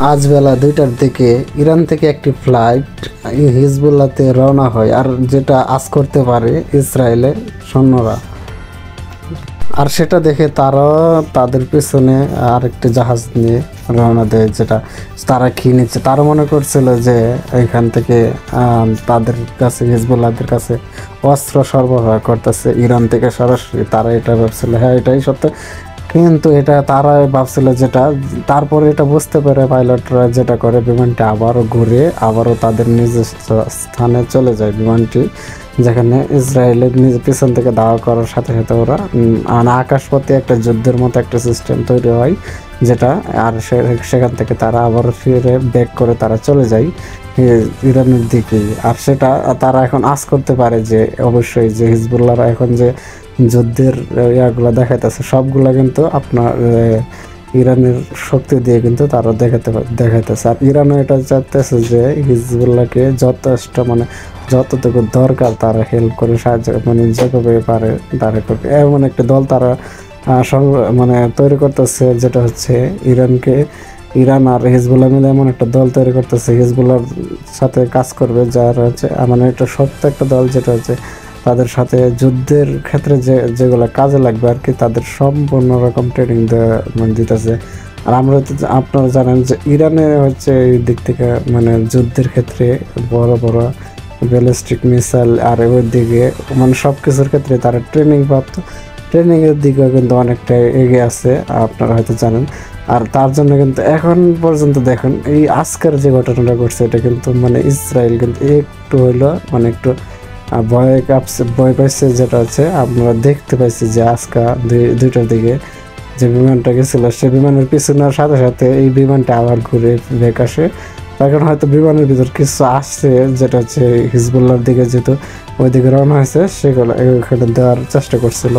আজ বেলা 2টার দিকে ইরান থেকে একটি ফ্লাইট হিজবুল্লাহতে রওনা হয়, আর যেটা আজ করতে পারে ইসরায়েলের সৈন্যরা। আর সেটা দেখে তারা তাদের পেছনে আরেকটি জাহাজ নিয়ে রওনা দেয়, যেটা তারা খেয়ে নিচ্ছে। তারা মনে করছিল যে এখান থেকে তাদের কাছে হিজবুল্লাহদের কাছে অস্ত্র সরবরাহ করতেছে ইরান থেকে সরাসরি। তারা এটা ভাবছিল, হ্যাঁ এটাই সত্য, কিন্তু এটা তারা ভাবছিল যেটা। তারপরে এটা বুঝতে পারে পাইলটরা যেটা করে, বিমানটি আবারও ঘুরে আবারও তাদের নিজস্ব স্থানে চলে যায়। বিমানটি যেখানে ইসরায়েলের নিজে পিছন থেকে দাওয়া করার সাথে সাথে ওরা আকাশপথে একটা যুদ্ধের মতো একটা সিস্টেম তৈরি হয়, যেটা আর সেখান থেকে তারা আবার ফিরে ব্যাক করে তারা চলে যায় ইরানের দিকে। আর সেটা তারা এখন আঁচ করতে পারে যে অবশ্যই যে হিজবুল্লাহরা এখন যে যুদ্ধের ইয়াগুলো দেখাইতেছে সবগুলো কিন্তু আপনার ইরানের শক্তি দিয়ে কিন্তু তারা দেখাইতেছে। আর ইরানও এটা চাইতেছে যে হিজবুল্লাহকে যথেষ্ট যতটুকু দরকার তারা হেল্প করে সাহায্য যেভাবে পারে তারা করবে। এমন একটা দল তারা তৈরি করতেছে, যেটা হচ্ছে ইরান আর হিজবুল্লাহ মিলে এমন একটা দল তৈরি করতেছে হিজবুল্লাহর সাথে কাজ করবে, যার হচ্ছে একটা শক্ত একটা দল, যেটা হচ্ছে তাদের সাথে যুদ্ধের ক্ষেত্রে যেগুলো কাজে লাগবে আর কি, তাদের সম্পূর্ণ রকম ট্রেনিং দিতেছে। আর আপনারা জানেন যে ইরানে হচ্ছে এই দিক থেকে যুদ্ধের ক্ষেত্রে বড় বড় ব্যালিস্টিক মিসাইল, আর ওই দিকে সব কিছুর ক্ষেত্রে তারা ট্রেনিংয়ের দিকেও কিন্তু অনেকটা এগিয়ে আছে, আপনারা হয়তো জানেন। আর তার জন্য কিন্তু এখন পর্যন্ত দেখুন এই আজকের যে ঘটনাটা ঘটছে, এটা কিন্তু ইসরায়েল কিন্তু একটু হইলো একটু ভয় পাইছে, যেটা হচ্ছে আপনারা দেখতে পাইছি যে আজকে 2টার দিকে যে বিমানটা গেছিল, সে বিমানের পিছনের সাথে সাথে এই বিমানটা আবার ঘুরে ব্যাক আসে। তখন হয়তো বিমানের ভিতর কিছু আসছে, যেটা হচ্ছে হিজবুল্লাহর দিকে যেহেতু ওইদিকে রওনা হয়েছে, সেগুলো এখানে দেওয়ার চেষ্টা করছিল।